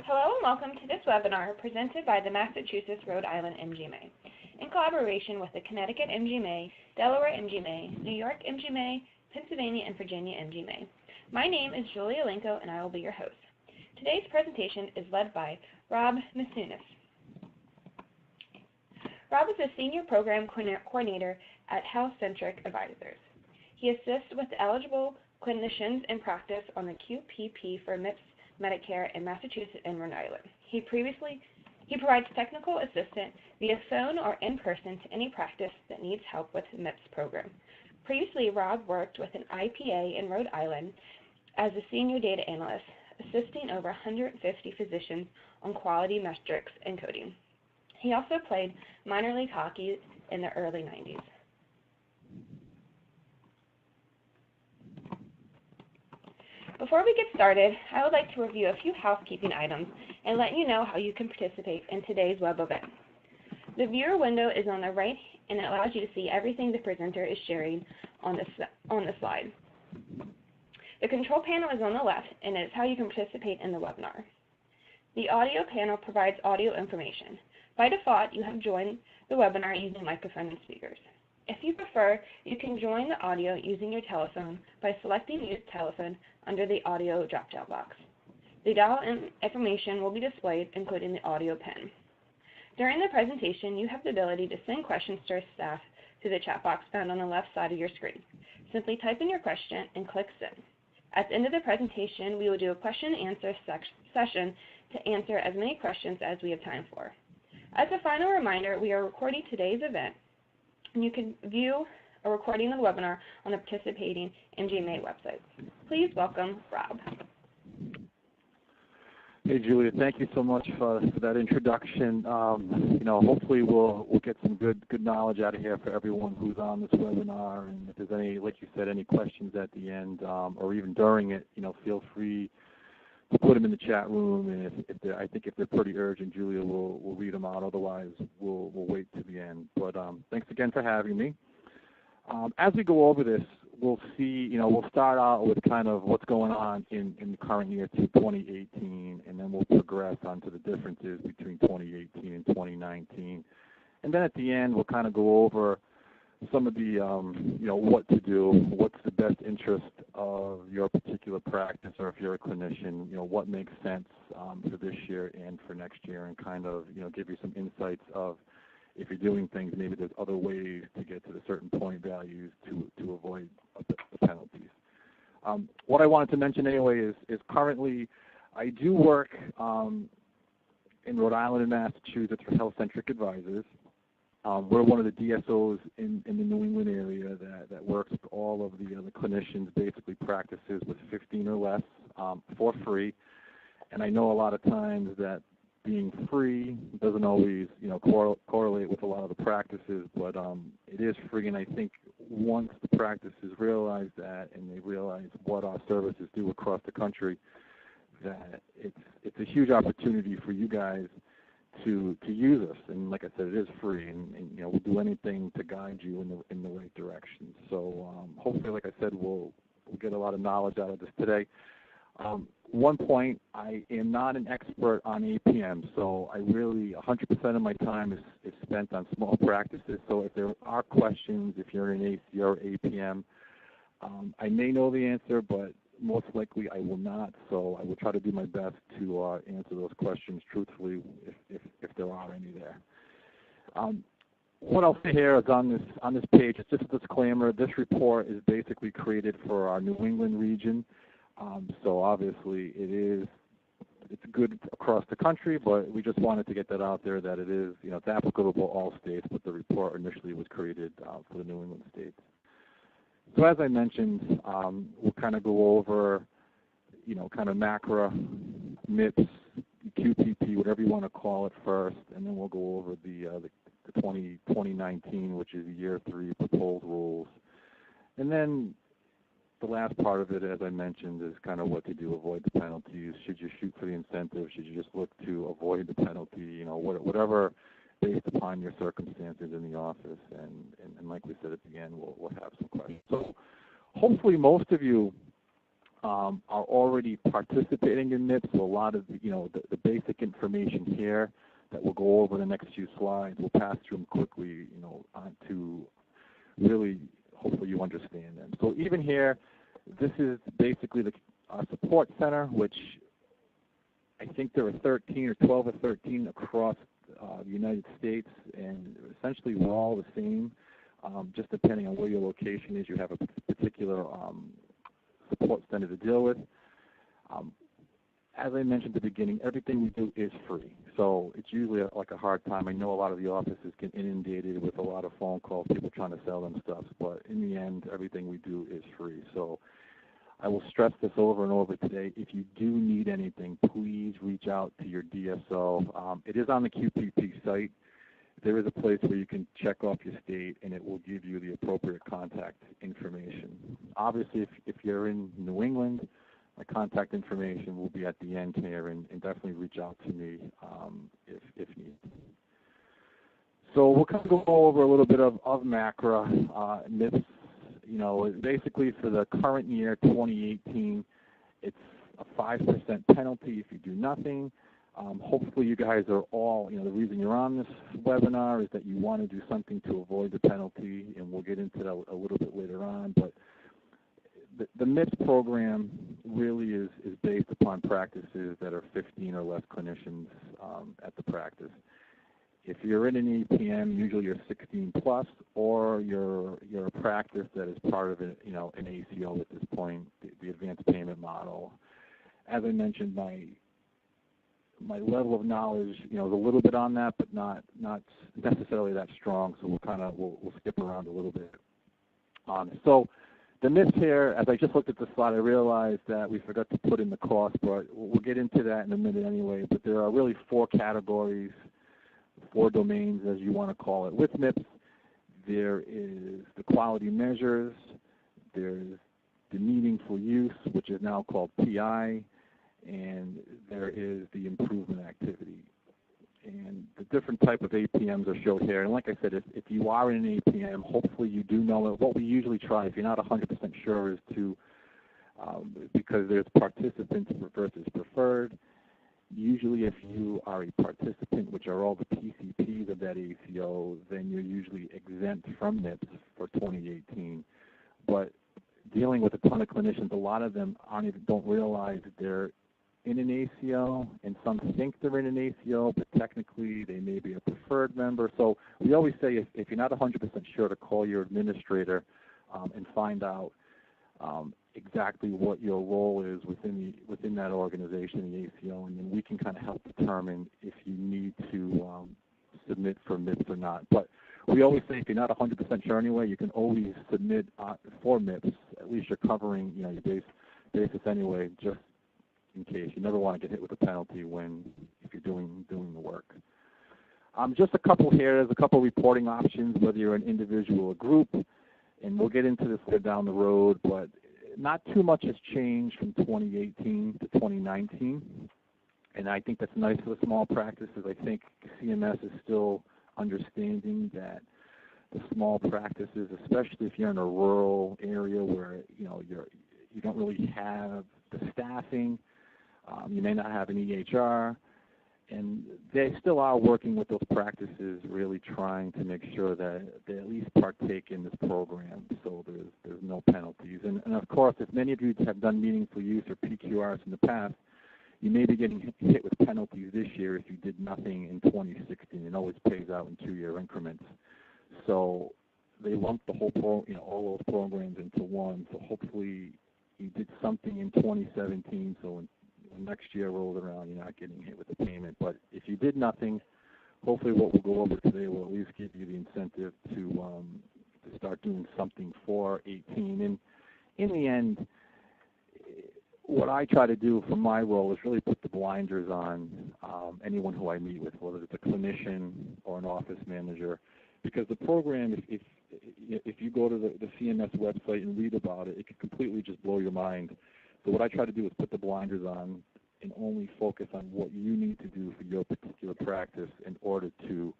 Hello and welcome to this webinar presented by the Massachusetts Rhode Island MGMA in collaboration with the Connecticut MGMA, Delaware MGMA, New York MGMA, Pennsylvania and Virginia MGMA. My name is Julia Lenko and I will be your host. Today's presentation is led by Rob Masunis. Rob is a Senior Program Coordinator at Health-Centric Advisors. He assists with eligible clinicians in practice on the QPP for MIPS Medicare in Massachusetts and Rhode Island. He provides technical assistance via phone or in person to any practice that needs help with the MIPS program. Previously, Rob worked with an IPA in Rhode Island as a senior data analyst, assisting over 150 physicians on quality metrics and coding. He also played minor league hockey in the early 90s. Before we get started, I would like to review a few housekeeping items and let you know how you can participate in today's web event. The viewer window is on the right and it allows you to see everything the presenter is sharing on the slide. The control panel is on the left and it is how you can participate in the webinar. The audio panel provides audio information. By default, you have joined the webinar using microphone and speakers. If you prefer, you can join the audio using your telephone by selecting Use Telephone under the audio drop-down box. The dial-in information will be displayed, including the audio pin. During the presentation, you have the ability to send questions to our staff through the chat box found on the left side of your screen. Simply type in your question and click Send. At the end of the presentation, we will do a question and answer session to answer as many questions as we have time for. As a final reminder, we are recording today's event, and you can view a recording of the webinar on the participating MGMA website. Please welcome Rob. Hey, Julia, thank you so much for that introduction. Hopefully we'll get some good knowledge out of here for everyone who's on this webinar. And if there's any, like you said, any questions at the end or even during it, feel free to put them in the chat room. And I think if they're pretty urgent, Julia will read them out. Otherwise, we'll wait to the end. But thanks again for having me. As we go over this, we'll see, we'll start out with kind of what's going on in the current year to 2018, and then we'll progress onto the differences between 2018 and 2019. And then at the end, we'll kind of go over some of the, what to do, what's the best interest of your particular practice, or if you're a clinician, what makes sense for this year and for next year, and kind of, give you some insights of if you're doing things, maybe there's other ways to get to the certain point values to avoid the penalties. What I wanted to mention anyway is currently I do work in Rhode Island and Massachusetts for Health-Centric Advisors. We're one of the DSOs in the New England area that works with all of the clinicians, basically practices with 15 or less for free. And I know a lot of times that being free doesn't always, correlate with a lot of the practices, but it is free. And I think once the practices realize that and they realize what our services do across the country, that it's a huge opportunity for you guys to use us. And like I said, it is free, and we'll do anything to guide you in the right direction. So hopefully, like I said, we'll get a lot of knowledge out of this today. One point, I am not an expert on APM, so I really, 100% of my time is spent on small practices. So if there are questions, if you're in ACR or APM, I may know the answer, but most likely I will not. So I will try to do my best to answer those questions truthfully if there are any there. What I'll say here is on this page, it's just a disclaimer. This report is basically created for our New England region. So obviously it's good across the country, but we just wanted to get that out there that it is, it's applicable to all states, but the report initially was created for the New England states. So as I mentioned, we'll kind of go over, kind of MACRA, MIPS, QPP, whatever you want to call it first, and then we'll go over the 2019, which is year 3 proposed rules. And then the last part of it, as I mentioned, is kind of what to do, avoid the penalties. Should you shoot for the incentive? Should you just look to avoid the penalty? Whatever based upon your circumstances in the office. And like we said at the end, we'll have some questions. So hopefully most of you are already participating in MIPS, so a lot of the basic information here that we'll go over the next few slides. We'll pass through them quickly, to really hopefully you understand them. So even here, this is basically our support center, which I think there are 13 or 12 or 13 across the United States, and essentially we're all the same, just depending on where your location is. You have a particular support center to deal with. As I mentioned at the beginning, everything we do is free. So it's usually like a hard time. I know a lot of the offices get inundated with a lot of phone calls, people trying to sell them stuff, but in the end, everything we do is free. So I will stress this over and over today. If you do need anything, please reach out to your DSO. It is on the QPP site. There is a place where you can check off your state, and it will give you the appropriate contact information. Obviously, if you're in New England, my contact information will be at the end here, and definitely reach out to me if needed. So we'll kind of go over a little bit of MACRA, MIPS. Basically for the current year, 2018, it's a 5% penalty if you do nothing. Hopefully you guys are all, the reason you're on this webinar is that you want to do something to avoid the penalty, and we'll get into that a little bit later on. But the MIPS program really is based upon practices that are 15 or less clinicians at the practice. If you're in an APM, usually you're 16 plus, or you're a practice that is part of an ACO at this point, the advanced payment model. As I mentioned, my level of knowledge, is a little bit on that, but not necessarily that strong. So we'll skip around a little bit on it. So the MIPS here, as I just looked at the slide, I realized that we forgot to put in the cost, but we'll get into that in a minute anyway. But there are really 4 categories, 4 domains, as you want to call it. With MIPS, there is the quality measures, there's the meaningful use, which is now called PI, and there is the improvement activity. And the different type of APMs are shown here. And like I said, if you are in an APM, hopefully you do know it. What we usually try, if you're not 100% sure, is to, because there's participants versus preferred, usually if you are a participant, which are all the PCPs of that ACO, then you're usually exempt from MIPS for 2018. But dealing with a ton of clinicians, a lot of them don't realize that they're in an ACO, and some think they're in an ACO, but technically they may be a preferred member. So we always say if you're not 100% sure, to call your administrator and find out exactly what your role is within that organization, the ACO, and then we can kind of help determine if you need to submit for MIPS or not. But we always say if you're not 100% sure anyway, you can always submit for MIPS. At least you're covering your basis anyway, just in case. You never want to get hit with a penalty if you're doing the work. Just a couple here. There's a couple reporting options, whether you're an individual or group, and we'll get into this later down the road, but not too much has changed from 2018 to 2019, and I think that's nice for the small practices. I think CMS is still understanding that the small practices, especially if you're in a rural area where you don't really have the staffing, you may not have an EHR, and they still are working with those practices, really trying to make sure that they at least partake in this program, so there's no penalties. And of course, if many of you have done meaningful use or PQRs in the past, you may be getting hit with penalties this year if you did nothing in 2016. It always pays out in 2-year increments. So they lumped the whole all those programs into one. So hopefully you did something in 2017. So when next year rolls around, you're not getting hit with a payment. But if you did nothing, hopefully what we'll go over today will at least give you the incentive to start doing something for 18. And in the end, what I try to do from my role is really put the blinders on anyone who I meet with, whether it's a clinician or an office manager, because the program, if you go to the CMS website and read about it, it can completely just blow your mind. So what I try to do is put the blinders on and only focus on what you need to do for your particular practice in order to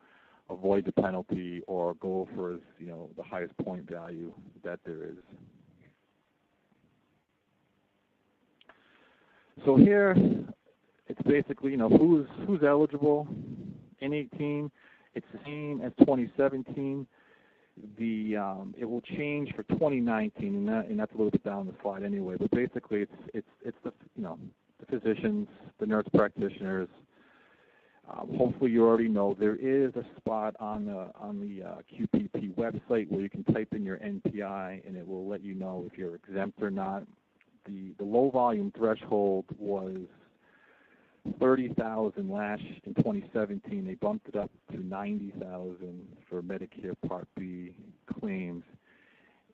avoid the penalty or go for the highest point value that there is. So here, it's basically, who's eligible in 18. It's the same as 2017. It will change for 2019, and that's a little bit down the slide anyway. But basically, it's the the physicians, the nurse practitioners. Hopefully, you already know there is a spot on the QPP website where you can type in your NPI, and it will let you know if you're exempt or not. The low volume threshold was 30,000 last in 2017. They bumped it up to 90,000 for Medicare Part B claims,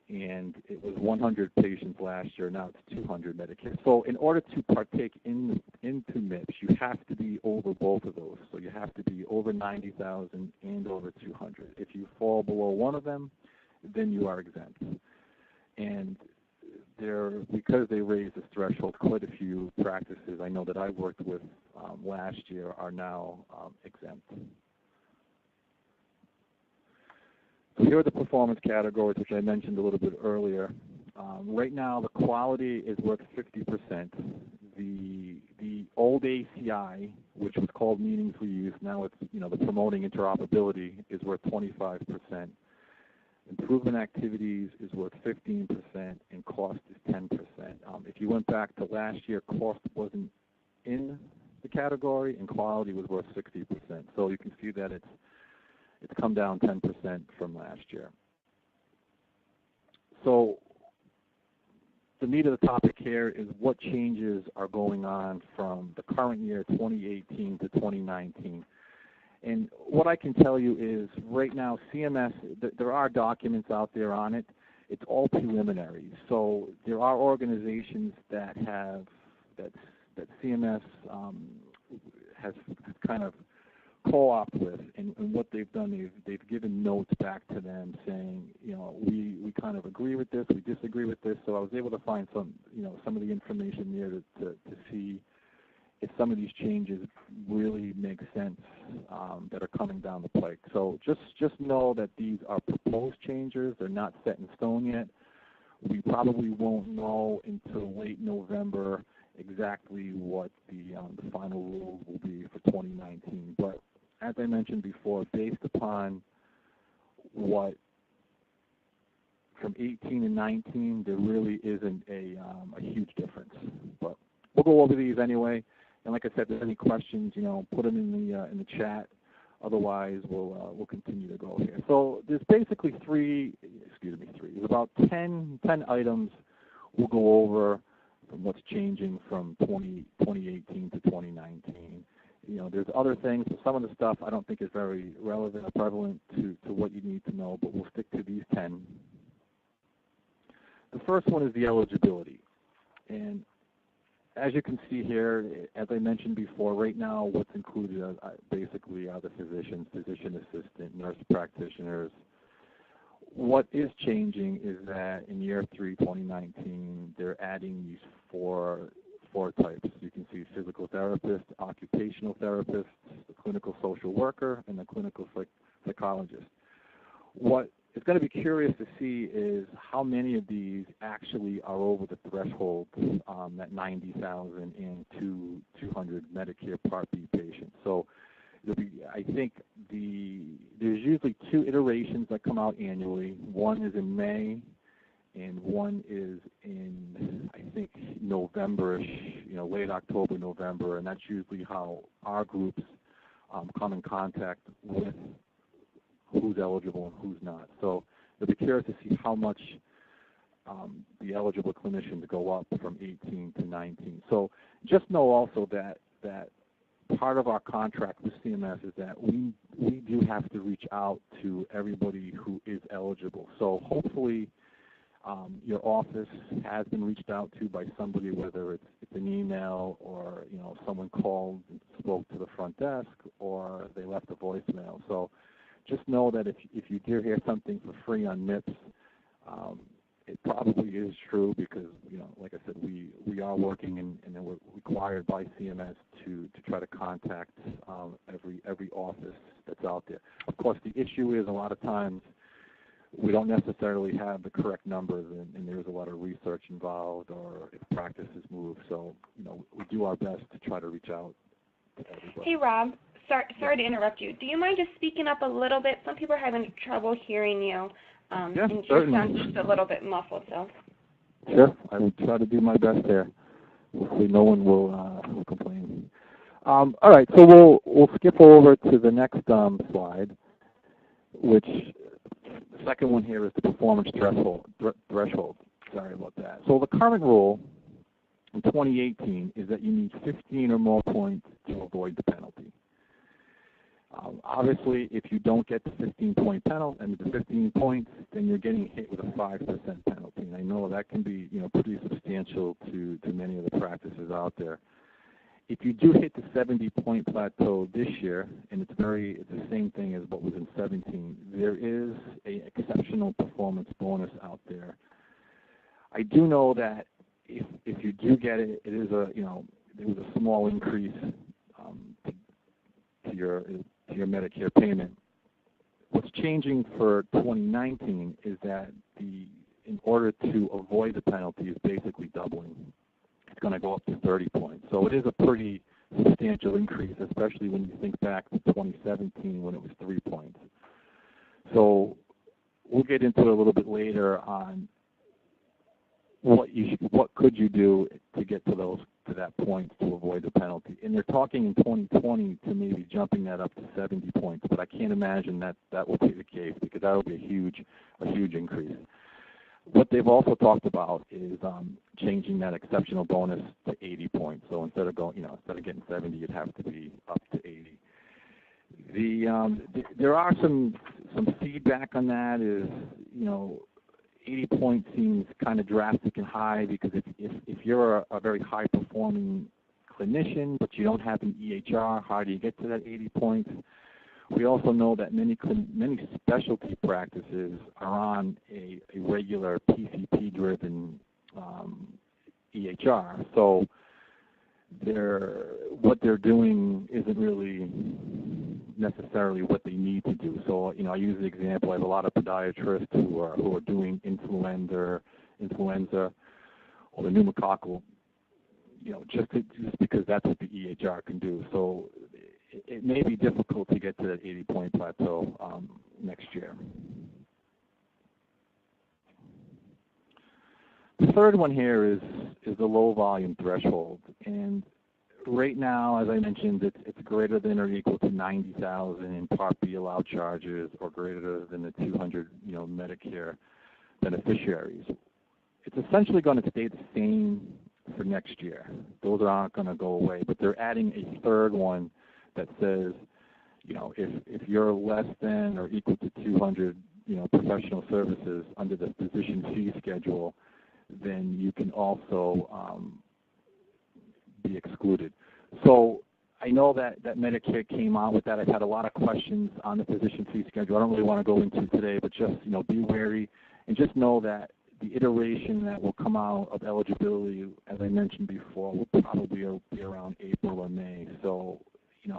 and it was 100 patients last year. Now it's 200 Medicare. So in order to partake into MIPS, you have to be over both of those. So you have to be over 90,000 and over 200. If you fall below one of them, then you are exempt. And because they raised this threshold, quite a few practices I know that I worked with last year are now exempt. So here are the performance categories, which I mentioned a little bit earlier. Right now, the quality is worth 50%. The old ACI, which was called meaningful use, now it's the promoting interoperability, is worth 25%. Improvement activities is worth 15%, and cost is 10%. If you went back to last year, cost wasn't in the category, and quality was worth 60%. So you can see that it's come down 10% from last year. So the meat of the topic here is what changes are going on from the current year, 2018, to 2019. And what I can tell you is right now CMS, there are documents out there on it. It's all preliminary. So there are organizations that CMS has kind of co-op with, and what they've done, they've given notes back to them saying, we kind of agree with this, we disagree with this. So I was able to find some of the information there to see if some of these changes really make sense that are coming down the pike. So just know that these are proposed changes. They're not set in stone yet. We probably won't know until late November exactly what the final rules will be for 2019. But as I mentioned before, based upon what from 18 and 19, there really isn't a huge difference. But we'll go over these anyway. And like I said, if there's any questions, put them in the chat. Otherwise, we'll continue to go here. So there's basically there's about 10 items we'll go over from what's changing from 2018 to 2019. There's other things, but some of the stuff I don't think is very relevant or prevalent to what you need to know, but we'll stick to these 10. The first one is the eligibility. And as you can see here, as I mentioned before, right now what's included basically are the physicians, physician assistant, nurse practitioners. What is changing is that in year 3, 2019, they're adding these four types. You can see physical therapist, occupational therapist, the clinical social worker, and the clinical psychologist. What is going to be curious to see is how many of these actually are over the threshold, that 90,000 and 200 Medicare Part B patients. So I think there's usually 2 iterations that come out annually. One is in May, and one is in, I think, November-ish, late October, November, and that's usually how our groups come in contact with who's eligible and who's not. So it'll be curious to see how much the eligible clinicians go up from 18 to 19. So just know also that part of our contract with CMS is that we do have to reach out to everybody who is eligible. So hopefully your office has been reached out to by somebody, whether it's an email or someone called and spoke to the front desk or they left a voicemail. So just know that if you do hear something for free on MIPS, it probably is true because, like I said, we are working and we're required by CMS to try to contact every office that's out there. Of course, the issue is a lot of times we don't necessarily have the correct numbers, and there's a lot of research involved, or if practices move. So, we do our best to try to reach out to everybody. Hey, Rob. Sorry to interrupt you. Do you mind just speaking up a little bit? Some people are having trouble hearing you. Yes, and certainly. you sound just a little bit muffled. So. Sure, I will try to do my best there. Hopefully, no one will complain. All right, so we'll skip over to the next slide, which the second one here is the performance threshold. Sorry about that. So the current rule in 2018 is that you need 15 or more points to avoid the penalty. Obviously, if you don't get the 15-point penalty and the 15 points, then you're getting hit with a 5% penalty. And I know that can be, pretty substantial to many of the practices out there. If you do hit the 70-point plateau this year, and it's the same thing as what was in 17, there is an exceptional performance bonus out there. I do know that if you do get it, it is there was a small increase to your Medicare payment. What's changing for 2019 is that in order to avoid the penalty is basically doubling. It's going to go up to 30 points. So it is a pretty substantial increase, especially when you think back to 2017 when it was 3 points. So we'll get into it a little bit later on what could you do to get to that point to avoid the penalty. And they're talking in 2020 to maybe jumping that up to 70 points, but I can't imagine that will be the case because that will be a huge increase. What they've also talked about is changing that exceptional bonus to 80 points. So instead of getting 70, you'd have to be up to 80. There are some feedback on that. Is 80 points seems kind of drastic and high because if you're a very high performing clinician but you don't have an EHR, how do you get to that 80 points? We also know that many specialty practices are on a regular PCP-driven EHR. So what they're doing isn't really necessarily what they need to do. So I use the example. I have a lot of podiatrists who are doing influenza or the pneumococcal, just because that's what the EHR can do. So it may be difficult to get to that 80-point plateau next year. The third one here is the low volume threshold, and right now, as I mentioned, it's greater than or equal to 90,000 in Part B allowed charges, or greater than the 200 Medicare beneficiaries. It's essentially going to stay the same for next year. Those aren't going to go away, but they're adding a third one that says, if you're less than or equal to 200, professional services under the physician fee schedule, then you can also be excluded. So I know that Medicare came out with that. I've had a lot of questions on the physician fee schedule. I don't really want to go into today, but just be wary and just know that the iteration that will come out of eligibility, as I mentioned before, will probably be around April or May. So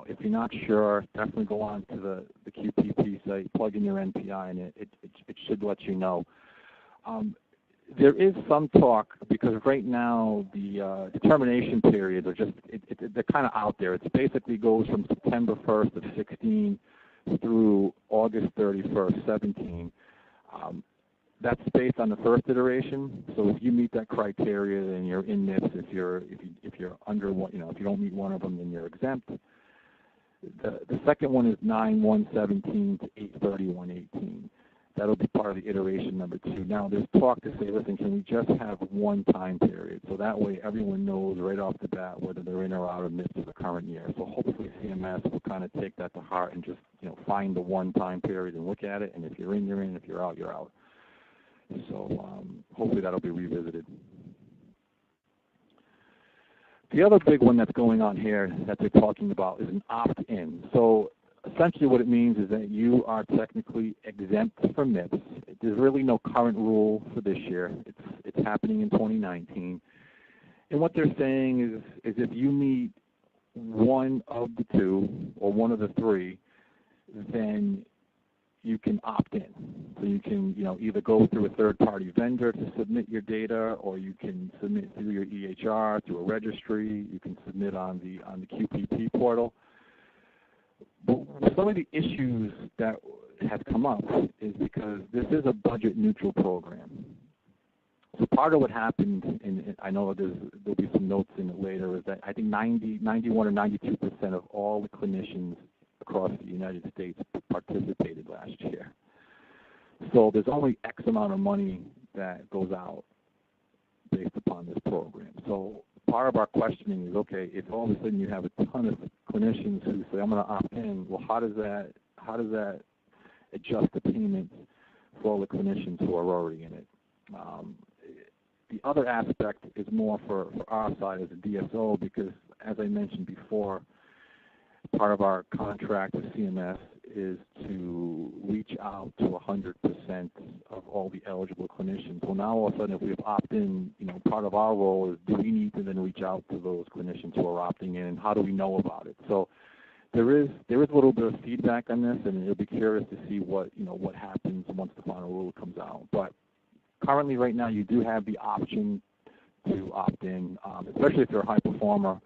if you're not sure, definitely go on to the QPP site, plug in your NPI, and it should let you know. There is some talk because right now the determination periods are they're kind of out there. It basically goes from September 1st of 16 through August 31st, 17. That's based on the first iteration. So if you meet that criteria, then you're in this. If you're under one, if you don't meet one of them, then you're exempt. The second one is 9/1/17 to 8/31/18. That'll be part of the iteration number 2. Now, there's talk to say, listen, can we just have one time period? So that way everyone knows right off the bat whether they're in or out of MIPS for the current year. So hopefully CMS will kind of take that to heart and just, find the one time period and look at it. And if you're in, you're in. If you're out, you're out. So hopefully that'll be revisited. The other big one that's going on here that they're talking about is an opt-in. So essentially what it means is that you are technically exempt from MIPS. There's really no current rule for this year. It's happening in 2019. And what they're saying is if you meet one of the two or one of the three, then you can opt in. So you can, either go through a third-party vendor to submit your data, or you can submit through your EHR, through a registry. You can submit on the QPP portal. But some of the issues that have come up is because this is a budget-neutral program. So part of what happened, and I know there'll be some notes in it later, is that I think 91 or 92% of all the clinicians across the United States participated last year. So there's only X amount of money that goes out based upon this program. So part of our questioning is, okay, if all of a sudden you have a ton of clinicians who say, I'm going to opt in, well, how does that adjust the payments for all the clinicians who are already in it? The other aspect is more for our side as a DSO, because as I mentioned before, part of our contract with CMS is to reach out to 100% of all the eligible clinicians. Well, now all of a sudden, if we have opt-in, part of our role is, do we need to then reach out to those clinicians who are opting in, and how do we know about it? So there is a little bit of feedback on this, and it'll be curious to see what happens once the final rule comes out. But currently, right now, you do have the option to opt in, especially if you're a high performer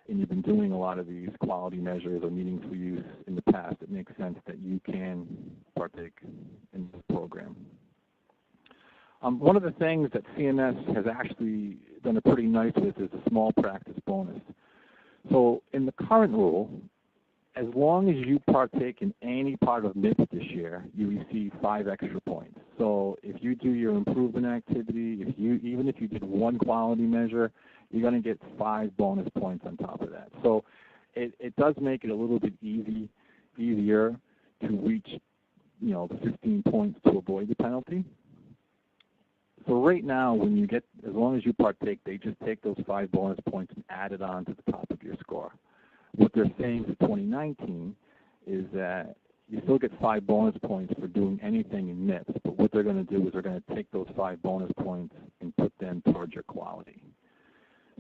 and you've been doing a lot of these quality measures or meaningful use in the past. It makes sense that you can partake in this program. One of the things that CMS has actually done a pretty nice with is a small practice bonus. So in the current rule, as long as you partake in any part of MIPS this year, you receive 5 extra points. So if you do your improvement activity, even if you did one quality measure, you're going to get 5 bonus points on top of that. So it does make it a little bit easier to reach, the 15 points to avoid the penalty. So right now, as long as you partake, they just take those 5 bonus points and add it on to the top of your score. What they're saying for 2019 is that you still get 5 bonus points for doing anything in MIPS, but what they're going to do is they're going to take those 5 bonus points and put them towards your quality.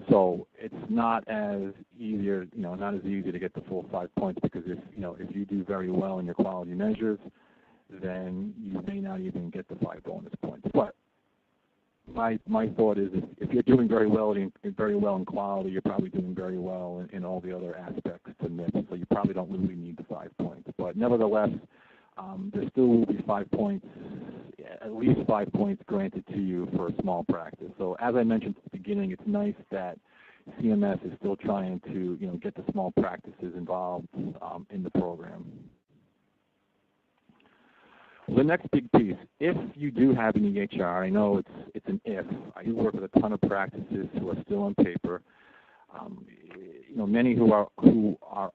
So it's not as easy to get the full 5 points, because if you do very well in your quality measures, then you may not even get the 5 bonus points. But my thought is, if you're doing very well in quality, you're probably doing very well in all the other aspects to MIPS, so you probably don't really need the 5 points. But nevertheless, there still will be 5 points, at least 5 points granted to you for a small practice. So as I mentioned at the beginning, it's nice that CMS is still trying to get the small practices involved in the program. The next big piece, if you do have an EHR, I know it's an if. I do work with a ton of practices who are still on paper. Many who are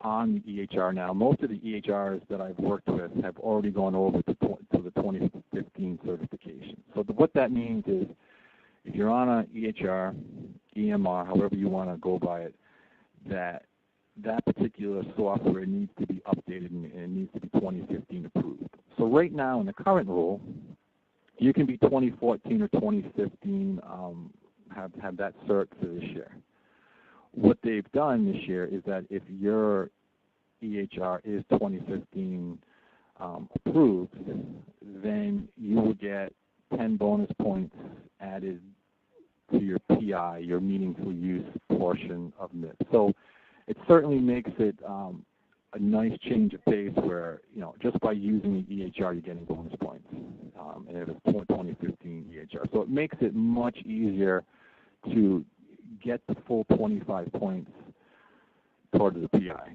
on the EHR now. Most of the EHRs that I've worked with have already gone over to the 2015 certification. So what that means is, if you're on an EHR, EMR, however you want to go by it, that particular software needs to be updated and it needs to be 2015 approved. So right now in the current rule, you can be 2014 or 2015, have that cert for this year. What they've done this year is that if your EHR is 2015 approved, then you will get 10 bonus points added to your PI, your meaningful use portion of MIPS. So it certainly makes it a nice change of pace where, just by using the EHR, you're getting bonus points. And it is 2015 EHR. So it makes it much easier to get the full 25 points towards the PI.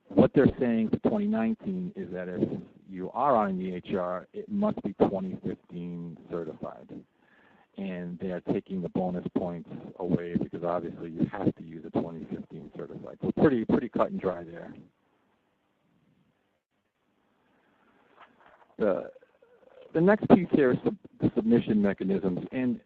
What they're saying for 2019 is that if you are on an EHR, it must be 2015 certified. And they are taking the bonus points away because obviously you have to use a 2015 certified. So pretty cut and dry there. The next piece here is the submission mechanisms, and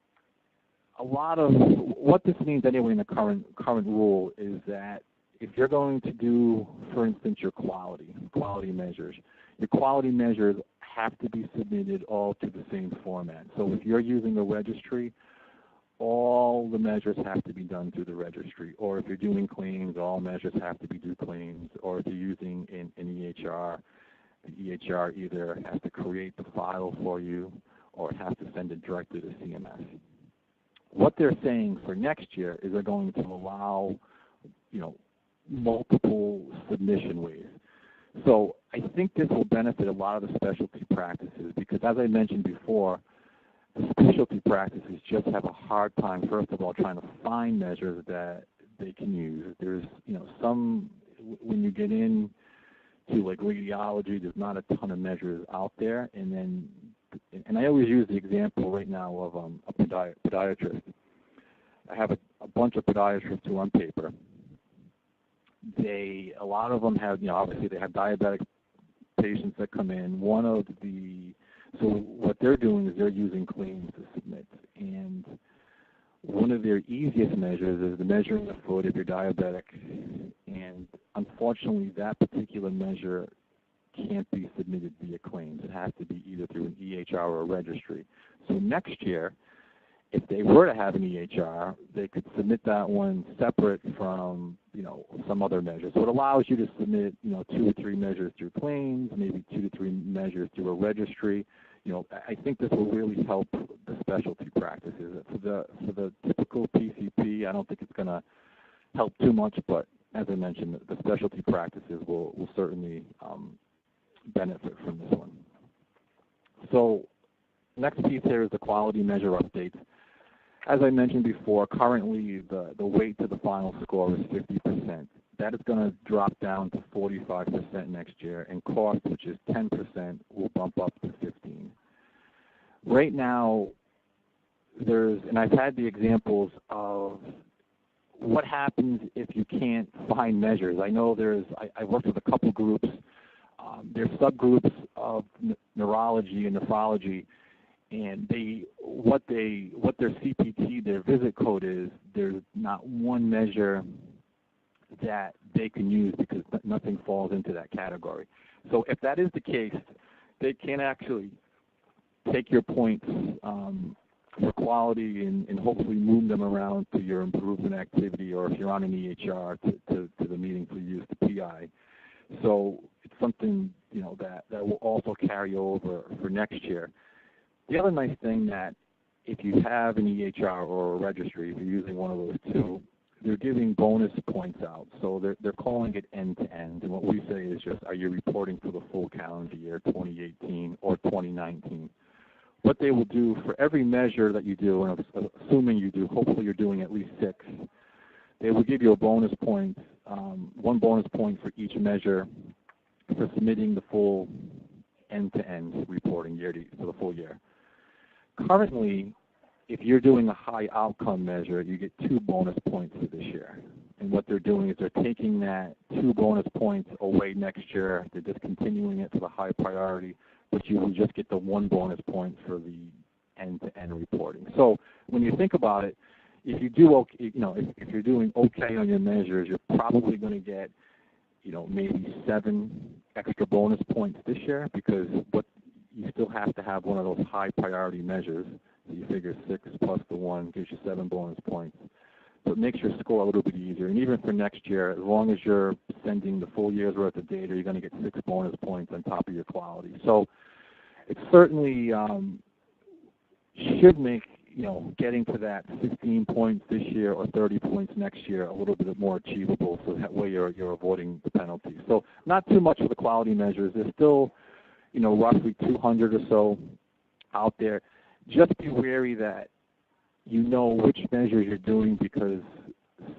a lot of what this means anyway in the current rule is that if you're going to do, for instance, your quality measures, your quality measures have to be submitted all to the same format. So if you're using a registry, all the measures have to be done through the registry. Or if you're doing claims, all measures have to be due claims. Or if you're using an EHR, the EHR either has to create the file for you or has to send it directly to CMS. What they're saying for next year is they're going to allow, multiple submission ways. So I think this will benefit a lot of the specialty practices because, as I mentioned before, the specialty practices just have a hard time, first of all, trying to find measures that they can use. There's, some, when you get in to like radiology, there's not a ton of measures out there. And I always use the example right now of a podiatrist. I have a bunch of podiatrists who are on paper. A lot of them have, obviously they have diabetic patients that come in. So what they're doing is they're using claims to submit. And one of their easiest measures is the measuring the foot if you're diabetic. And unfortunately, that particular measure can't be submitted via claims. It has to be either through an EHR or a registry. So next year, if they were to have an EHR, they could submit that one separate from, some other measures. So it allows you to submit, 2 or 3 measures through claims, maybe 2 to 3 measures through a registry. I think this will really help the specialty practices. For the typical PCP, I don't think it's going to help too much, but as I mentioned, the specialty practices will certainly benefit from this one. So next piece here is the quality measure updates. As I mentioned before, currently the weight to the final score is 50%. That is going to drop down to 45% next year, and cost, which is 10%, will bump up to 15%. Right now, and I've had the examples of what happens if you can't find measures. I know I worked with a couple groups. There's subgroups of neurology and nephrology, and what their CPT, their visit code is, there's not one measure that they can use because nothing falls into that category. So if that is the case, they can actually take your points for quality and hopefully move them around to your improvement activity, or if you're on an EHR, to the meaningful use, the PI. So it's something that will also carry over for next year. The other nice thing that if you have an EHR or a registry, if you're using one of those two, they're giving bonus points out. So they're calling it end-to-end. And what we say is just, are you reporting for the full calendar year, 2018 or 2019? What they will do for every measure that you do, and assuming you do, hopefully you're doing at least 6, they will give you a bonus point, 1 bonus point for each measure for submitting the full end-to-end reporting for the full year. Currently, if you're doing a high outcome measure, you get 2 bonus points for this year. And what they're doing is they're taking that 2 bonus points away next year. They're discontinuing it for the high priority, but you will just get the 1 bonus point for the end-to-end reporting. So when you think about it, if you do okay, if you're doing okay on your measures, you're probably going to get, maybe 7 extra bonus points this year, because you still have to have one of those high priority measures. So you figure 6 plus the 1 gives you 7 bonus points. So it makes your score a little bit easier. And even for next year, as long as you're sending the full year's worth of data, you're going to get 6 bonus points on top of your quality. So it certainly should make, getting to that 15 points this year or 30 points next year a little bit more achievable, so that way you're avoiding the penalties. So not too much for the quality measures. There's still, roughly 200 or so out there. Just be wary that which measures you're doing, because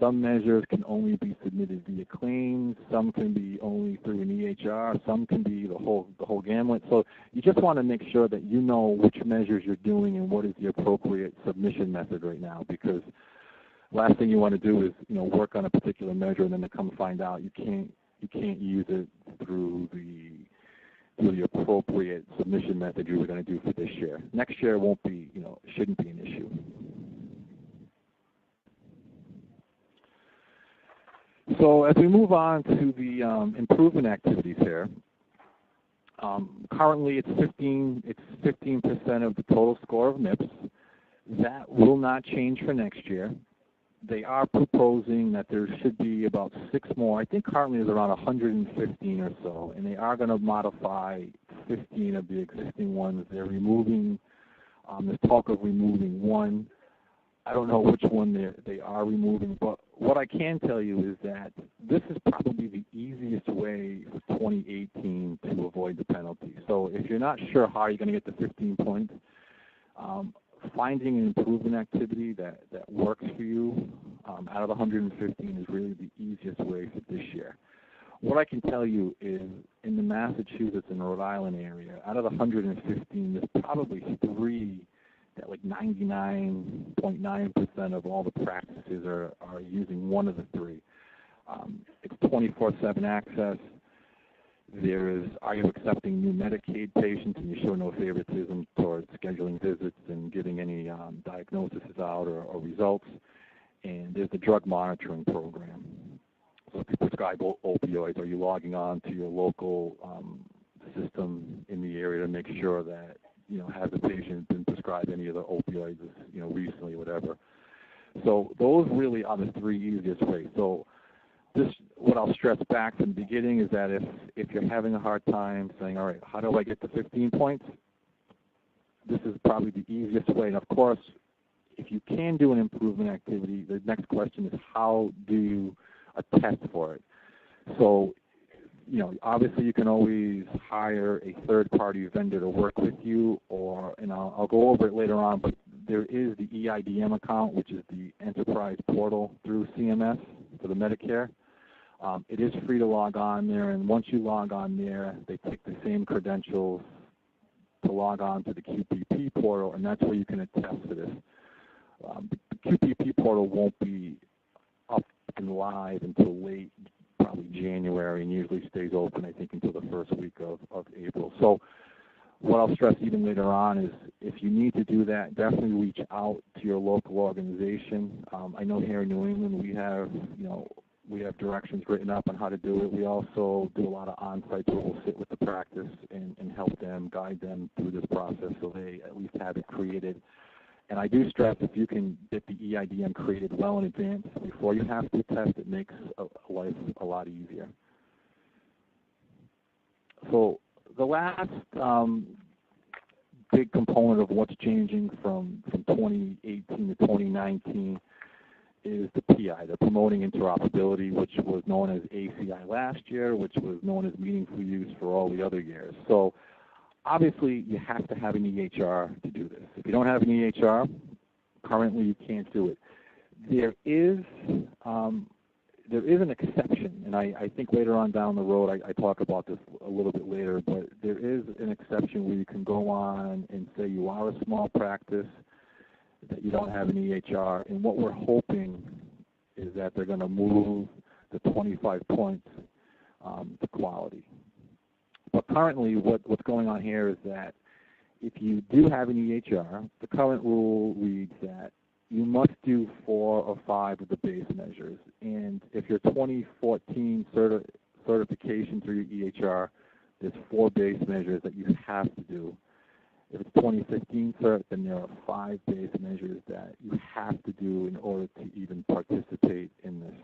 some measures can only be submitted via claims, some can be only through an EHR, some can be the whole gamut. So you just want to make sure that you know which measures you're doing and what is the appropriate submission method right now, because last thing you want to do is work on a particular measure and then to come find out you can't use it through the appropriate submission method you were going to do for this year. Next year won't be, shouldn't be an issue. So as we move on to the improvement activities here, currently it's 15% of the total score of MIPS. That will not change for next year. they are proposing that there should be about 6 more. I think currently there's around 115 or so, and they are going to modify 15 of the existing ones. They're removing, there's talk of removing one. I don't know which one they are removing, but what I can tell you is that this is probably the easiest way for 2018 to avoid the penalty. So if you're not sure how you're going to get the 15 points, finding an improvement activity that works for you out of the 115 is really the easiest way for this year. What I can tell you is in the Massachusetts and Rhode Island area, out of the 115, there's probably 3 that like 99.9% of all the practices are using one of the 3. It's 24/7 access. There is, are you accepting new Medicaid patients, and you show no favoritism towards scheduling visits and giving any diagnoses out or results. And there's the drug monitoring program. So if you prescribe opioids, are you logging on to your local system in the area to make sure that, has the patient been prescribed any of the opioids, recently, whatever. So those really are the 3 easiest ways. So this, what I'll stress back from the beginning is that if you're having a hard time saying, all right, how do I get to 15 points? This is probably the easiest way. And of course, if you can do an improvement activity, the next question is how do you attest for it? So, obviously you can always hire a third-party vendor to work with you, and I'll go over it later on, but there is the EIDM account, which is the enterprise portal through CMS for the Medicare. It is free to log on there, and once you log on there, they take the same credentials to log on to the QPP portal, and that's where you can attest for this. The QPP portal won't be up and live until late, probably January, and usually stays open, I think, until the first week of April. So what I'll stress even later on is if you need to do that, definitely reach out to your local organization. I know here in New England we have directions written up on how to do it. We also do a lot of on-sites where we'll sit with the practice and help them, guide them through this process so they at least have it created. And I do stress if you can get the EIDM created well in advance before you have to test, it makes life a lot easier. So the last big component of what's changing from 2018 to 2019 is the PI, the Promoting Interoperability, which was known as ACI last year, which was known as Meaningful Use for all the other years. So obviously, you have to have an EHR to do this. If you don't have an EHR, currently you can't do it. There is an exception, and I think later on down the road, I talk about this a little bit later, but there is an exception where you can go on and say you are a small practice, that you don't have an EHR, and what we're hoping is that they're going to move the 25 points to quality. But currently, what's going on here is that if you do have an EHR, the current rule reads that you must do 4 or 5 of the base measures. And if your 2014 certification through your EHR, there's 4 base measures that you have to do. If it's 2015 cert, then there are 5 base measures that you have to do in order to even participate in this.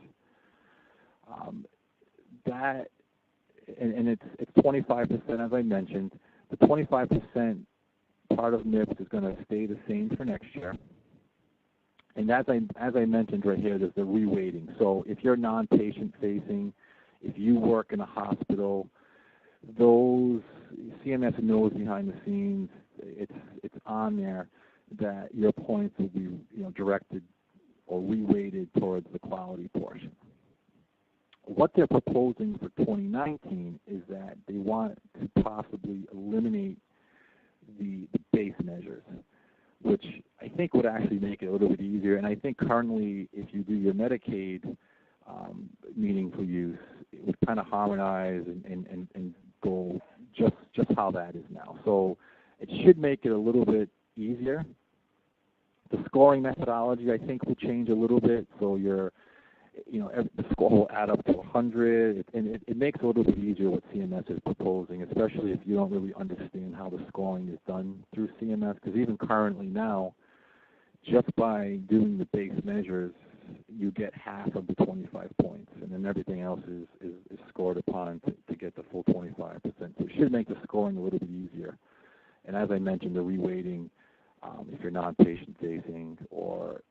And it's 25%, as I mentioned. The 25% part of MIPS is going to stay the same for next year. And as I mentioned right here, there's the reweighting. So if you're non-patient facing, if you work in a hospital, those CMS knows behind the scenes, it's on there that your points will be directed or reweighted towards the quality portion. What they're proposing for 2019 is that they want to possibly eliminate the base measures, which I think would actually make it a little bit easier. And I think currently, if you do your Medicaid meaningful use, it would kind of harmonize and go just how that is now. So it should make it a little bit easier. The scoring methodology, I think, will change a little bit. So the score will add up to 100, and it makes it a little bit easier what CMS is proposing, especially if you don't really understand how the scoring is done through CMS, because even currently now, just by doing the base measures, you get half of the 25 points, and then everything else is scored upon to get the full 25%. So it should make the scoring a little bit easier. And as I mentioned, the reweighting, if you're non-patient facing, or,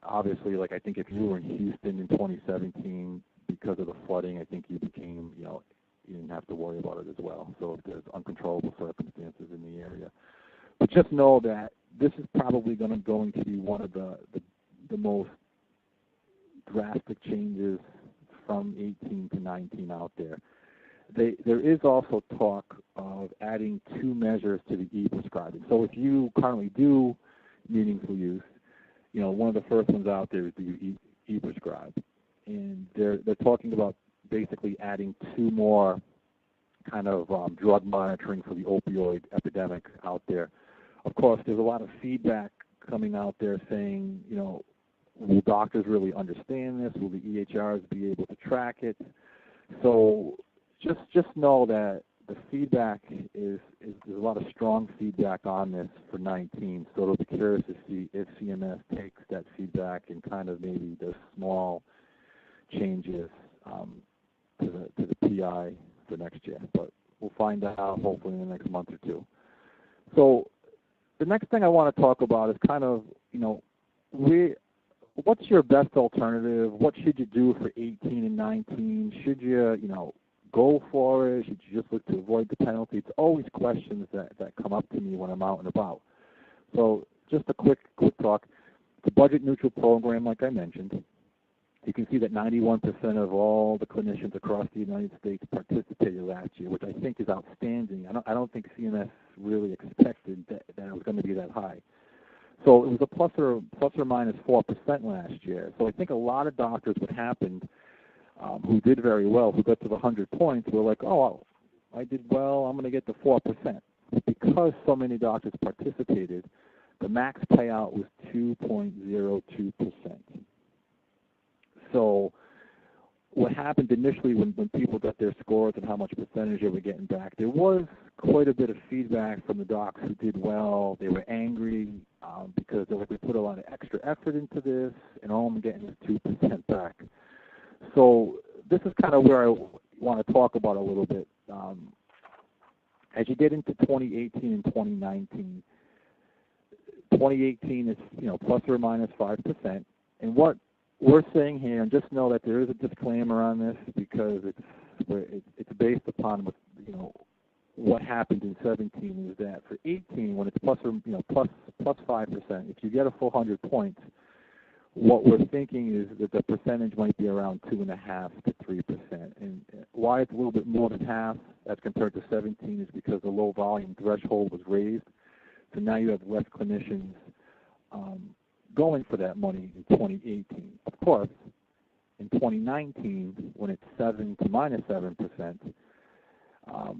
obviously, like I think if you were in Houston in 2017, because of the flooding, I think you became, you didn't have to worry about it as well. So if there's uncontrollable circumstances in the area. But just know that this is probably going to be one of the most drastic changes from 18 to 19 out there. There is also talk of adding 2 measures to the e-prescribing. So if you currently do meaningful use, one of the first ones out there is the e-prescribe. And they're talking about basically adding 2 more kind of drug monitoring for the opioid epidemic out there. Of course, there's a lot of feedback coming out there saying, will doctors really understand this? Will the EHRs be able to track it? So just know that the feedback is there's a lot of strong feedback on this for 19. So it'll be curious to see if CMS takes that feedback and kind of maybe does small changes to the PI for next year. But we'll find out hopefully in the next month or 2. So the next thing I want to talk about is kind of, what's your best alternative? What should you do for 18 and 19? Should you, go for it? Should you just look to avoid the penalty? It's always questions that come up to me when I'm out and about. So just a quick talk. The budget neutral program, like I mentioned, you can see that 91% of all the clinicians across the United States participated last year, which I think is outstanding. I don't think CMS really expected that it was going to be that high. So it was a plus or minus 4% last year. So I think a lot of doctors, what happened, who did very well, who got to the 100 points, were like, oh, I did well, I'm going to get the 4%. Because so many doctors participated, the max payout was 2.02%. So what happened initially when people got their scores and how much percentage they were getting back, there was quite a bit of feedback from the docs who did well. They were angry because they were like, we put a lot of extra effort into this, and all I'm getting is 2% back. So this is kind of where I want to talk about a little bit. As you get into 2018 and 2019, 2018 is plus or minus 5%, and what we're saying here, and just know that there is a disclaimer on this because it's based upon what happened in 17 is that for 18, when it's plus 5%, if you get a full 100 points, what we're thinking is that the percentage might be around 2.5% to 3%. And why it's a little bit more than half as compared to 17 is because the low volume threshold was raised. So now you have less clinicians going for that money in 2018. Of course, in 2019, when it's 7 to minus 7%,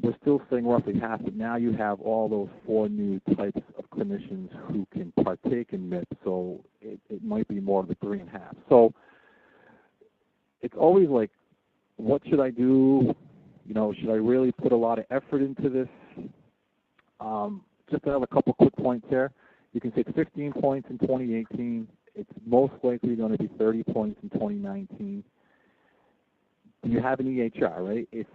we're still saying roughly half, but now you have all those 4 new types of clinicians who can partake in MIP, so it might be more of the 3.5. So it's always like, what should I do? Should I really put a lot of effort into this? Just to have a couple quick points there. You can take 15 points in 2018. It's most likely going to be 30 points in 2019. Do you have an EHR, right? If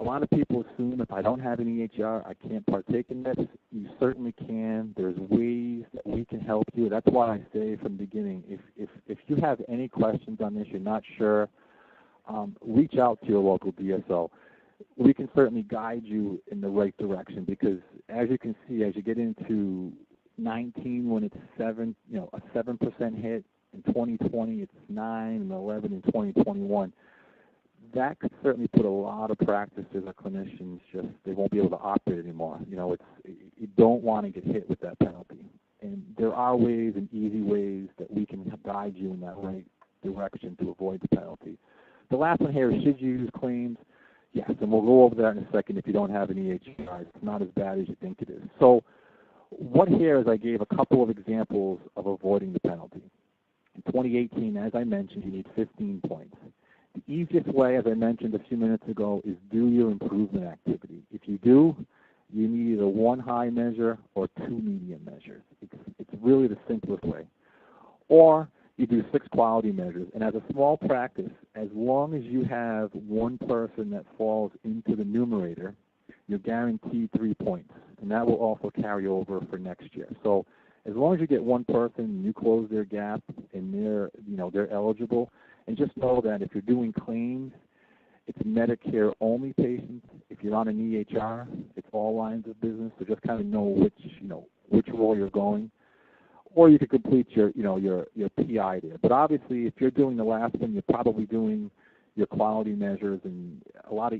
a lot of people assume if I don't have an EHR, I can't partake in this. You certainly can. There's ways that we can help you. That's why I say from the beginning, if you have any questions on this, you're not sure, reach out to your local DSO. We can certainly guide you in the right direction because, as you can see, as you get into 19, when it's a 7% hit, in 2020 it's 9 and 11 in 2021. That could certainly put a lot of practices or clinicians they won't be able to operate anymore. You don't want to get hit with that penalty. And there are ways and easy ways that we can guide you in that right direction to avoid the penalty. The last one here is, should you use claims? Yes, and we'll go over that in a second. If you don't have an EHR, it's not as bad as you think it is. So what here is I gave a couple of examples of avoiding the penalty. In 2018, as I mentioned, you need 15 points. The easiest way, as I mentioned a few minutes ago, is do your improvement activity. If you do, you need either 1 high measure or 2 medium measures. It's really the simplest way. Or you do 6 quality measures. And as a small practice, as long as you have one person that falls into the numerator, you're guaranteed 3 points. And that will also carry over for next year. So as long as you get one person and you close their gap and they're eligible, and just know that if you're doing claims, it's Medicare only patients. If you're on an EHR, it's all lines of business. So just kind of know which role you're going. Or you could complete your PI there. But obviously, if you're doing the last one, you're probably doing your quality measures, and a lot of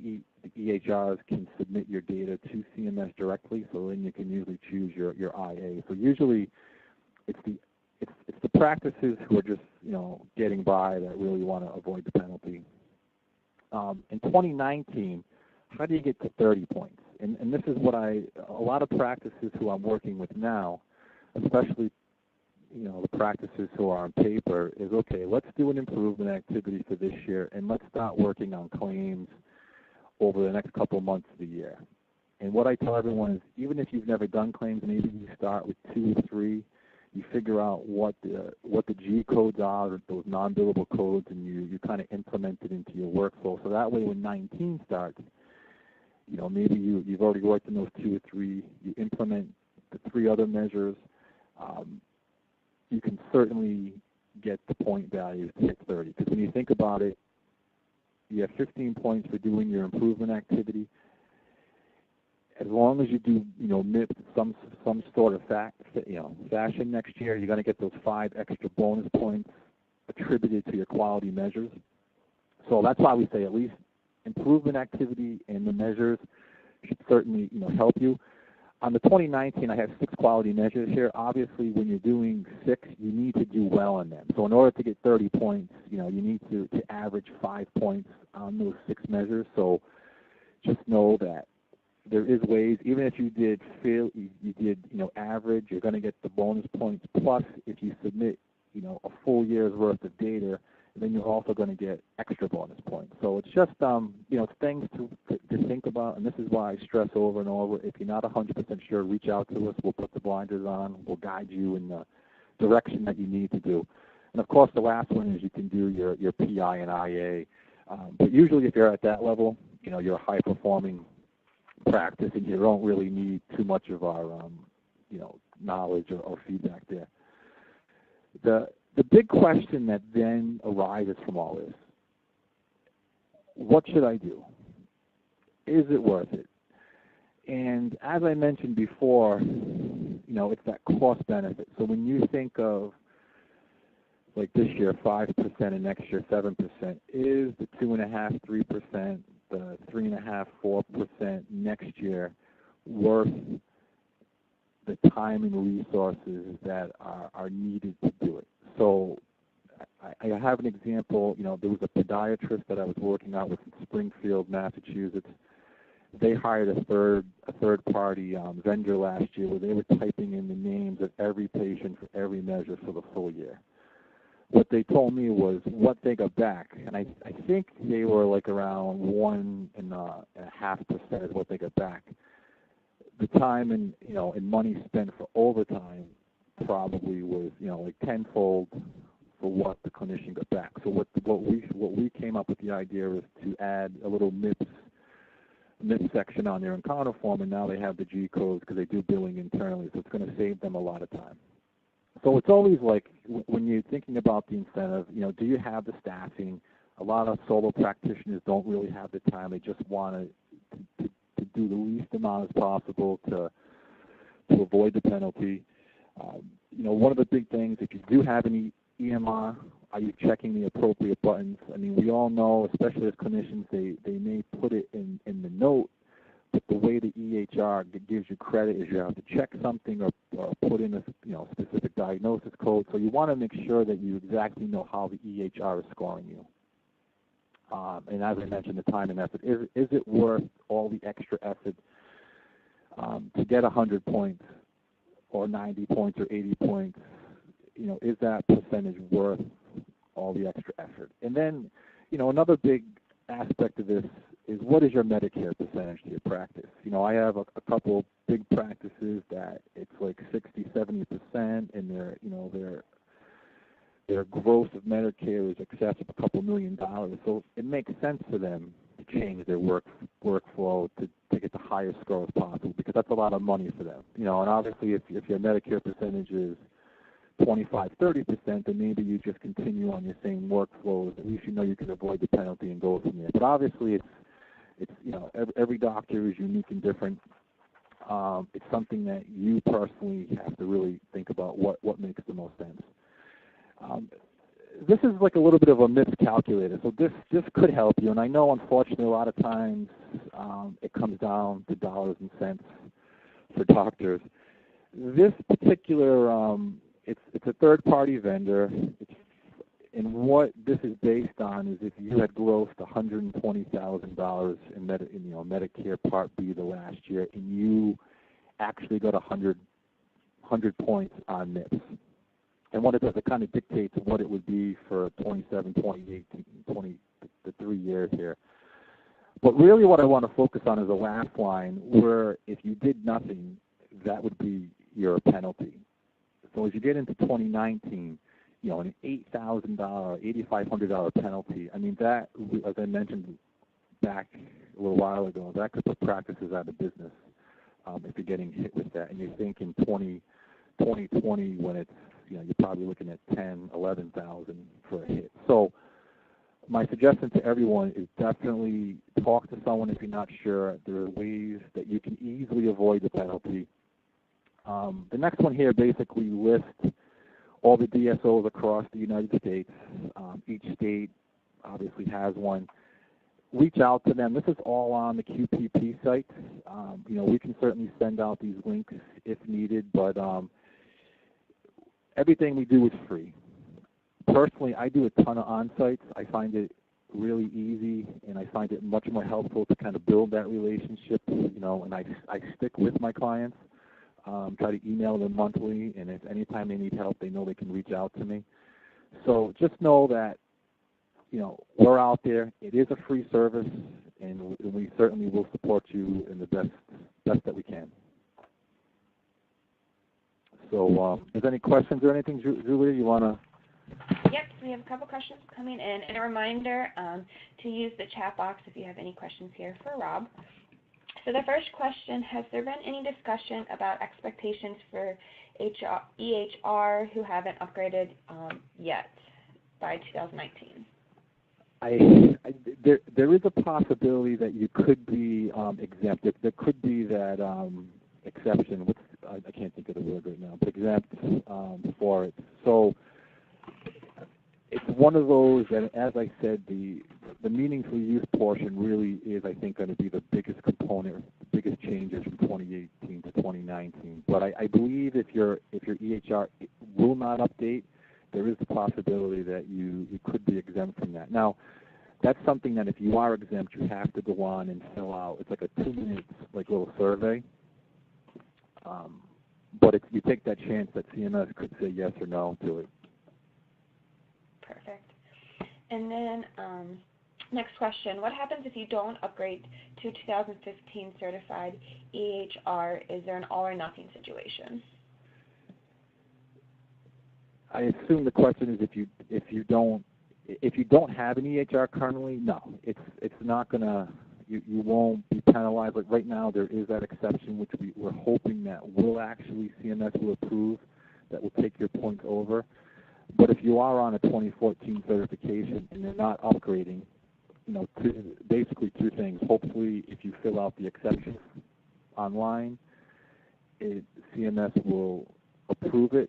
EHRs can submit your data to CMS directly, so then you can usually choose your IA. So usually, it's the practices who are just getting by that really want to avoid the penalty. In 2019, how do you get to 30 points? And this is what a lot of practices who I'm working with now, especially the practices who are on paper, is okay, let's do an improvement activity for this year, and let's start working on claims over the next couple months of the year. And what I tell everyone is, even if you've never done claims, maybe you start with 2 or 3, you figure out what the G codes are, those non-billable codes, and you kind of implement it into your workflow. So that way when 19 starts, maybe you've already worked in those 2 or 3, you implement the 3 other measures, you can certainly get the point values to hit 30. Because when you think about it, you have 15 points for doing your improvement activity. As long as you do, MIP some sort of fashion next year, you're going to get those 5 extra bonus points attributed to your quality measures. So that's why we say at least improvement activity and the measures should certainly, help you. On the 2019, I have 6 quality measures here. Obviously, when you're doing 6, you need to do well on them. So in order to get 30 points, you need to average 5 points on those 6 measures. So just know that there is ways. Even if you did average, you're going to get the bonus points. Plus, if you submit, a full year's worth of data, then you're also going to get extra bonus points. So it's just, it's things to think about, and this is why I stress over and over, if you're not 100% sure, reach out to us. We'll put the blinders on. We'll guide you in the direction that you need to do. And, of course, the last one is you can do your PI and IA. But usually if you're at that level, you're a high-performing practice, and you don't really need too much of our, knowledge or feedback there. The big question that then arises from all this, what should I do? Is it worth it? And as I mentioned before, it's that cost benefit. So when you think of, like this year, 5% and next year 7%, is the 2.5%, 3%, the 3.5%, 4% next year worth the time and resources that are needed to do it? So I have an example. There was a podiatrist that I was working out with in Springfield, Massachusetts. They hired a third-party vendor last year where they were typing in the names of every patient for every measure for the full year. What they told me was what they got back, and I think they were like around 1.5% is what they got back. The time and money spent for overtime probably was like tenfold for what the clinician got back. So what we came up with the idea is to add a little MIP section on their encounter form, and now they have the G codes because they do billing internally, so it's going to save them a lot of time. So it's always like when you're thinking about the incentive, do you have the staffing? A lot of solo practitioners don't really have the time. They just want to do the least amount as possible to avoid the penalty. One of the big things, if you do have any EMR, are you checking the appropriate buttons? I mean, we all know, especially as clinicians, they may put it in the note, but the way the EHR gives you credit is you have to check something or put in a specific diagnosis code. So you want to make sure that you exactly know how the EHR is scoring you. And as I mentioned, the time and effort. Is it worth all the extra effort to get 100 points or 90 points or 80 points? Is that percentage worth all the extra effort? And then, another big aspect of this is what is your Medicare percentage to your practice? I have a couple big practices that it's like 60, 70%, and they're their gross of Medicare is excess of a couple $1 million. So it makes sense for them to change their workflow to get the highest score as possible, because that's a lot of money for them. And obviously if your Medicare percentage is 25-30%, then maybe you just continue on your same workflows. At least you know you can avoid the penalty and go from there. But obviously it's every doctor is unique and different. It's something that you personally have to really think about what makes the most sense. This is like a little bit of a miscalculator, so this could help you. And I know, unfortunately, a lot of times it comes down to dollars and cents for doctors. This particular, it's a third-party vendor. And what this is based on is if you had grossed $120,000 in Medicare Part B the last year, and you actually got 100 points on MIPS. And what it does, it kind of dictates what it would be for 27, 28, 20, the 3 years here. But really what I want to focus on is the last line, where if you did nothing, that would be your penalty. So as you get into 2019, an $8,000, $8,500 penalty, I mean, that, as I mentioned back a little while ago, that could put practices out of business if you're getting hit with that. And you think in 2020, when it's, you're probably looking at 10, 11,000 for a hit. So my suggestion to everyone is definitely talk to someone if you're not sure. There are ways that you can easily avoid the penalty. The next one here basically lists all the DSOs across the United States. Each state obviously has one. Reach out to them. This is all on the QPP site. We can certainly send out these links if needed, but everything we do is free. Personally, I do a ton of on-sites. I find it really easy, and I find it much more helpful to kind of build that relationship, and I stick with my clients. Try to email them monthly, and if anytime they need help, they know they can reach out to me. So just know that, we're out there. It is a free service, and we certainly will support you in the best that we can. So is there any questions or anything, Julia, you want to? Yep, we have a couple questions coming in. And a reminder to use the chat box if you have any questions here for Rob. So the first question, has there been any discussion about expectations for EHR who haven't upgraded yet by 2019? There is a possibility that you could be exempt. There could be that exception. I can't think of the word right now, but exempt for it. So it's one of those that, as I said, the meaningful use portion really is, I think, going to be the biggest component, the biggest changes from 2018 to 2019. But I believe if your EHR will not update, there is the possibility that you could be exempt from that. Now, that's something that if you are exempt, you have to go on and fill out. It's like a 2-minute little survey. But you take that chance that CMS could say yes or no to it. Perfect. And then next question, what happens if you don't upgrade to 2015 certified EHR? Is there an all or nothing situation? I assume the question is if you don't have an EHR currently, no, it's not gonna. You won't be penalized. Like right now, there is that exception, which we're hoping that CMS will approve, that will take your points over. But if you are on a 2014 certification and you're not upgrading, basically 2 things. Hopefully, if you fill out the exceptions online, CMS will approve it.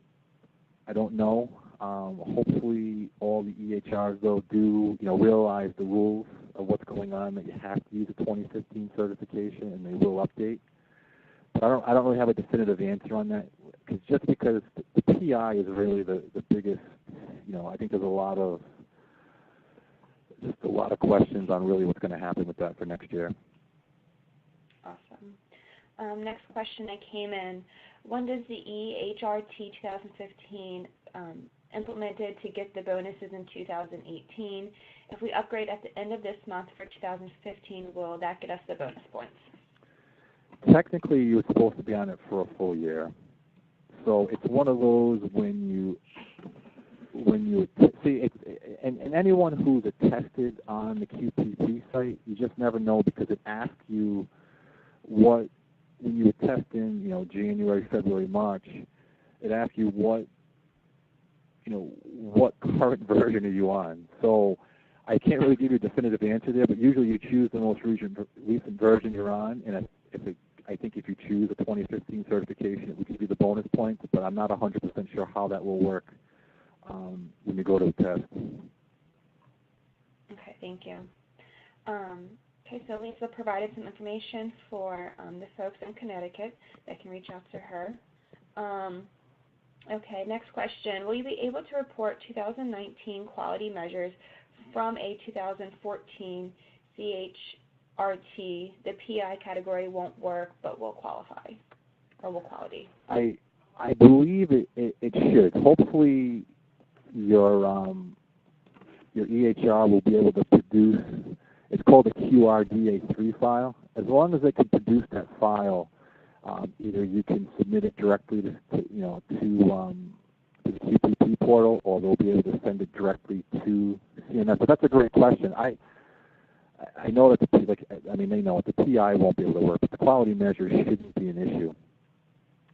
I don't know. Hopefully, all the EHRs, though, do realize the rules of what's going on, that you have to use a 2015 certification, and they will update. But I don't really have a definitive answer on that, because the PI is really the biggest. I think there's a lot of questions on really what's going to happen with that for next year. Awesome. Next question that came in: when does the EHRT 2015 implemented to get the bonuses in 2018? If we upgrade at the end of this month for 2015, will that get us the bonus points? Technically, you're supposed to be on it for a full year. So it's one of those when when you see, and anyone who's attested on the QPP site, you just never know because it asks you what, when you attest in, January, February, March, it asks you what current version are you on. So I can't really give you a definitive answer there, but usually you choose the most recent version you're on, and I think if you choose a 2015 certification, it will give you the bonus points, but I'm not 100% sure how that will work when you go to the test. Okay, thank you. Okay, so Lisa provided some information for the folks in Connecticut that can reach out to her. Okay, next question. Will you be able to report 2019 quality measures from a 2014 CHRT? The PI category won't work, but will qualify, or will quality? I believe it should. Hopefully your EHR will be able to produce, it's called a QRDA3 file. As long as they can produce that file, either you can submit it directly to the QPP portal, or they'll be able to send it directly to CMS. But that's a great question. I know that they know the PI won't be able to work, but the quality measure shouldn't be an issue.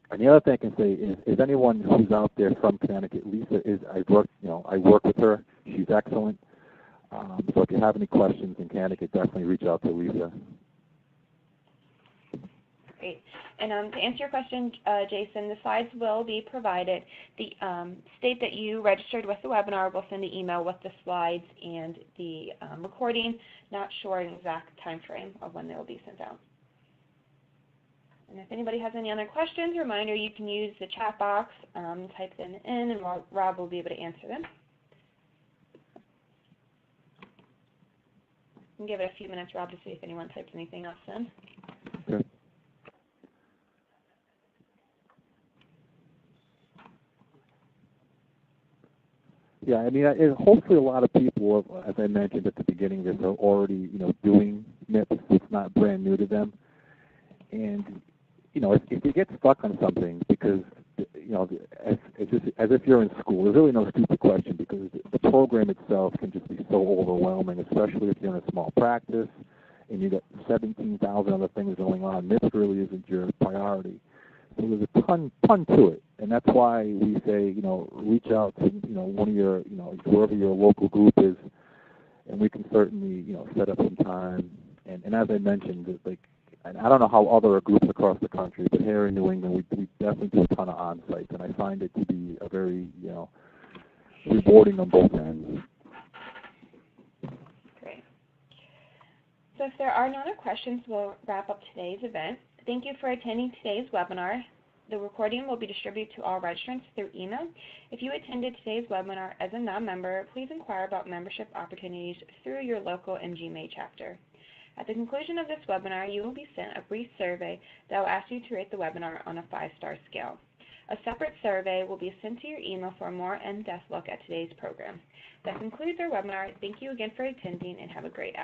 And the other thing I can say is anyone who's out there from Connecticut, Lisa I work with her. She's excellent. So if you have any questions in Connecticut, definitely reach out to Lisa. Great. And to answer your question, Jason, the slides will be provided. The state that you registered with the webinar will send the email with the slides and the recording. Not sure an exact time frame of when they will be sent out. And if anybody has any other questions, reminder, you can use the chat box, type them in, and Rob will be able to answer them. You can give it a few minutes, Rob, to see if anyone types anything else in. Okay. Yeah, I mean, hopefully a lot of people, as I mentioned at the beginning, that are already, doing MIPS. It's not brand new to them. And, if you get stuck on something, because, as if you're in school, there's really no stupid question, because the program itself can just be so overwhelming, especially if you're in a small practice and you've got 17,000 other things going on. MIPS really isn't your priority. So there's a ton to it, and that's why we say, reach out to, one of your, wherever your local group is, and we can certainly, set up some time. And as I mentioned, and I don't know how other groups across the country, but here in New England, we definitely do a ton of on-sites, and I find it to be a very, rewarding on both ends. Great. So if there are no other questions, we'll wrap up today's event. Thank you for attending today's webinar. The recording will be distributed to all registrants through email. If you attended today's webinar as a non-member, please inquire about membership opportunities through your local MGMA chapter. At the conclusion of this webinar, you will be sent a brief survey that will ask you to rate the webinar on a 5-star scale. A separate survey will be sent to your email for a more in-depth look at today's program. That concludes our webinar. Thank you again for attending, and have a great afternoon.